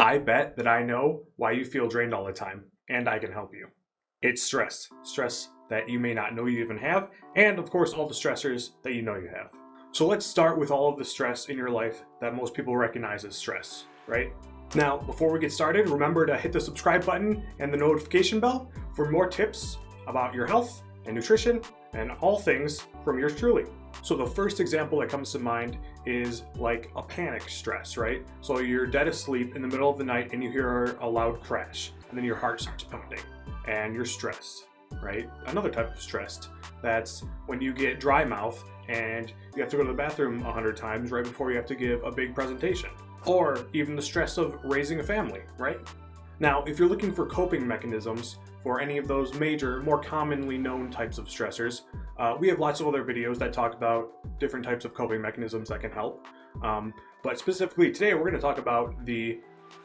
I bet that I know why you feel drained all the time, and I can help you. It's stress. Stress that you may not know you even have, and of course, all the stressors that you know you have. So let's start with all of the stress in your life that most people recognize as stress, right? Now, before we get started, remember to hit the subscribe button and the notification bell for more tips about your health and nutrition and all things from yours truly. So the first example that comes to mind is like a panic stress, right? So you're dead asleep in the middle of the night and you hear a loud crash, and then your heart starts pounding and you're stressed, right? Another type of stress, that's when you get dry mouth and you have to go to the bathroom 100 times right before you have to give a big presentation. Or even the stress of raising a family, right? Now, if you're looking for coping mechanisms for any of those major, more commonly known types of stressors, we have lots of other videos that talk about different types of coping mechanisms that can help. But specifically today, we're going to talk about the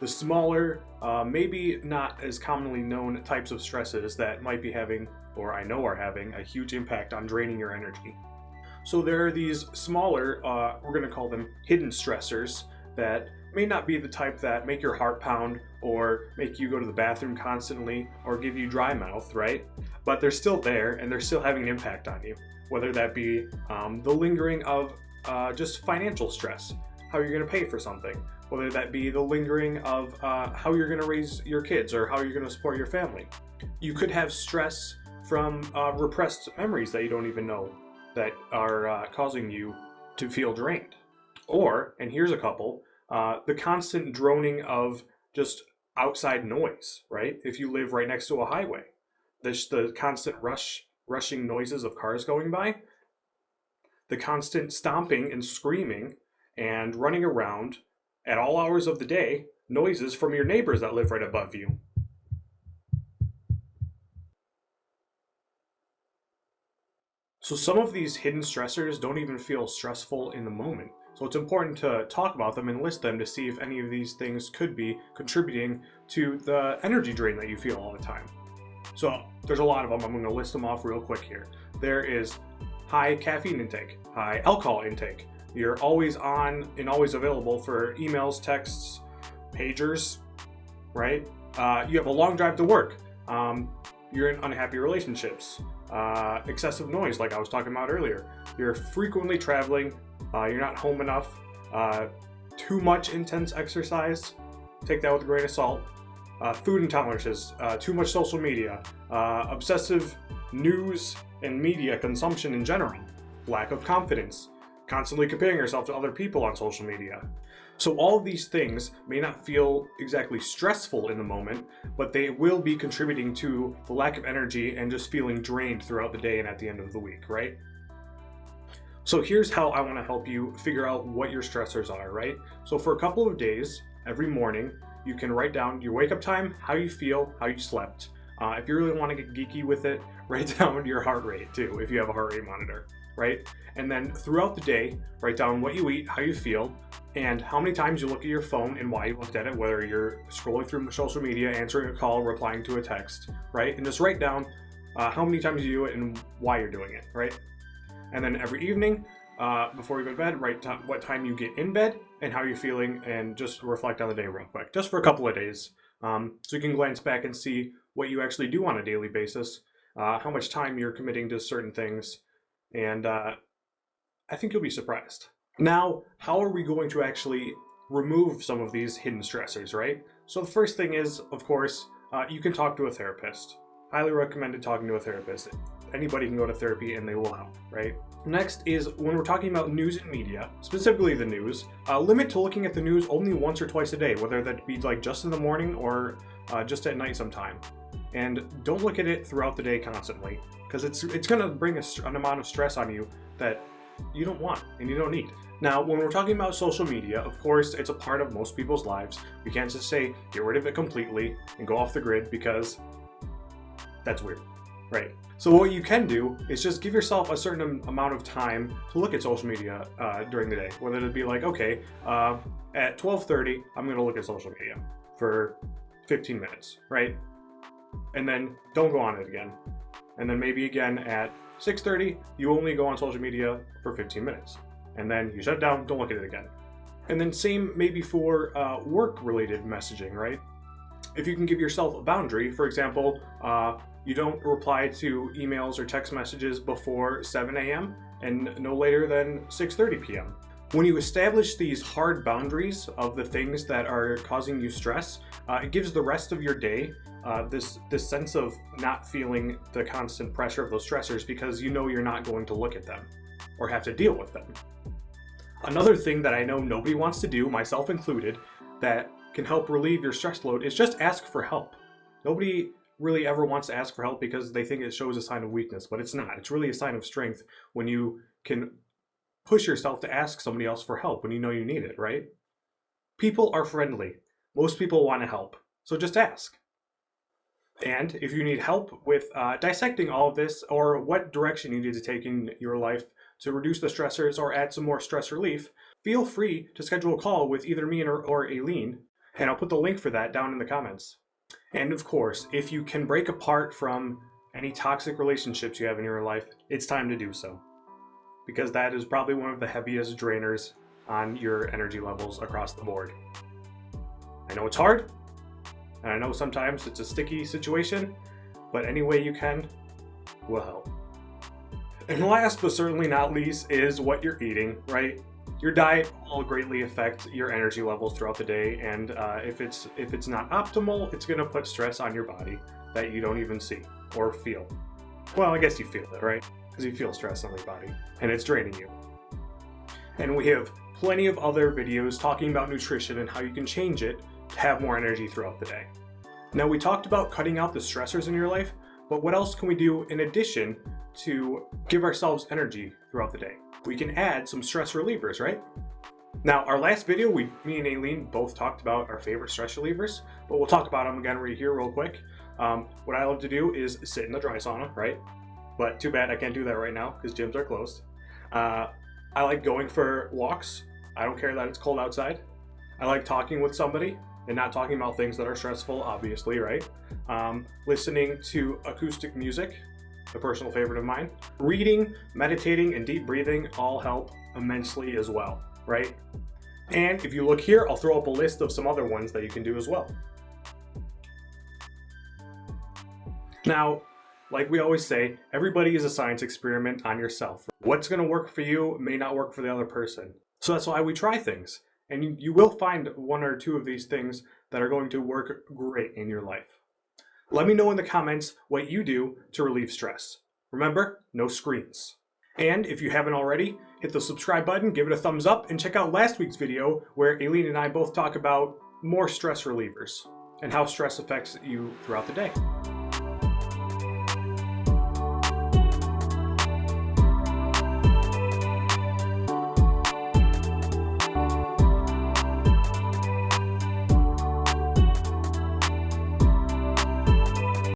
smaller, maybe not as commonly known types of stresses that might be having, or I know are having, a huge impact on draining your energy. So there are these smaller, we're going to call them hidden stressors, that may not be the type that make your heart pound or make you go to the bathroom constantly or give you dry mouth, right? But they're still there and they're still having an impact on you, whether that be the lingering of just financial stress, how you're going to pay for something, whether that be the lingering of how you're going to raise your kids or how you're going to support your family. You could have stress from repressed memories that you don't even know that are causing you to feel drained. Or, and here's a couple, the constant droning of just outside noise, right? If you live right next to a highway, the constant rushing noises of cars going by, the constant stomping and screaming and running around at all hours of the day, noises from your neighbors that live right above you. So some of these hidden stressors don't even feel stressful in the moment. So it's important to talk about them and list them to see if any of these things could be contributing to the energy drain that you feel all the time. So there's a lot of them. I'm going to list them off real quick here. There is high caffeine intake, high alcohol intake. You're always on and always available for emails, texts, pagers, right? You have a long drive to work. You're in unhappy relationships. Excessive noise, like I was talking about earlier. You're frequently traveling. You're not home enough. Too much intense exercise. Take that with a grain of salt. Food intolerances. Too much social media. Obsessive news and media consumption in general. Lack of confidence. Constantly comparing yourself to other people on social media. So all of these things may not feel exactly stressful in the moment, but they will be contributing to the lack of energy and just feeling drained throughout the day and at the end of the week, right? So here's how I want to help you figure out what your stressors are, right? So for a couple of days, every morning, you can write down your wake up time, how you feel, how you slept. If you really want to get geeky with it, write down your heart rate too, if you have a heart rate monitor, right? And then throughout the day, write down what you eat, how you feel, and how many times you look at your phone and why you looked at it, whether you're scrolling through social media, answering a call, replying to a text, right? And just write down how many times you do it and why you're doing it, right? And then every evening, before you go to bed, write down what time you get in bed and how you're feeling, and just reflect on the day real quick, just for a couple of days. So you can glance back and see what you actually do on a daily basis, how much time you're committing to certain things, and I think you'll be surprised. Now, how are we going to actually remove some of these hidden stressors, right? So the first thing is, of course, you can talk to a therapist. Highly recommended talking to a therapist. Anybody can go to therapy and they will help, right? Next is when we're talking about news and media, specifically the news, limit to looking at the news only once or twice a day, whether that be like just in the morning or just at night sometime. And don't look at it throughout the day constantly, because it's going to bring an amount of stress on you that you don't want and you don't need. Now, when we're talking about social media, of course, it's a part of most people's lives. We can't just say, get rid of it completely and go off the grid, because that's weird, right? So what you can do is just give yourself a certain amount of time to look at social media during the day, whether it be like, okay, at 12:30, I'm going to look at social media for 15 minutes, right? And then don't go on it again. And then maybe again at 6:30, you only go on social media for 15 minutes. And then you shut it down, don't look at it again. And then same maybe for work-related messaging, right? If you can give yourself a boundary, for example, you don't reply to emails or text messages before 7 a.m. and no later than 6:30 p.m. When you establish these hard boundaries of the things that are causing you stress, it gives the rest of your day this sense of not feeling the constant pressure of those stressors because you know you're not going to look at them or have to deal with them. Another thing that I know nobody wants to do, myself included, that can help relieve your stress load is just ask for help. Nobody really ever wants to ask for help because they think it shows a sign of weakness, but it's not. It's really a sign of strength when you can push yourself to ask somebody else for help when you know you need it, right? People are friendly. Most people want to help, so just ask. And if you need help with dissecting all of this or what direction you need to take in your life to reduce the stressors or add some more stress relief, feel free to schedule a call with either me or Aileen, and I'll put the link for that down in the comments. And of course, if you can break apart from any toxic relationships you have in your life, it's time to do so. Because that is probably one of the heaviest drainers on your energy levels across the board. I know it's hard, and I know sometimes it's a sticky situation, but any way you can will help. And last but certainly not least is what you're eating, right? Your diet will greatly affect your energy levels throughout the day, and if it's not optimal, it's going to put stress on your body that you don't even see or feel. Well, I guess you feel it, right? Because you feel stress on your body, and it's draining you. And we have plenty of other videos talking about nutrition and how you can change it to have more energy throughout the day. Now, we talked about cutting out the stressors in your life, but what else can we do in addition to give ourselves energy throughout the day? We can add some stress relievers, right? Now, our last video, me and Aileen both talked about our favorite stress relievers, but we'll talk about them again right here real quick. What I love to do is sit in the dry sauna, right? But too bad I can't do that right now because gyms are closed. I like going for walks. I don't care that it's cold outside. I like talking with somebody and not talking about things that are stressful, obviously, right? Listening to acoustic music, a personal favorite of mine. Reading, meditating, and deep breathing all help immensely as well, right? And if you look here, I'll throw up a list of some other ones that you can do as well. Now, like we always say, everybody is a science experiment on yourself. What's going to work for you may not work for the other person. So that's why we try things. And you will find one or two of these things that are going to work great in your life. Let me know in the comments what you do to relieve stress. Remember, no screens. And if you haven't already, hit the subscribe button, give it a thumbs up, and check out last week's video where Aileen and I both talk about more stress relievers and how stress affects you throughout the day.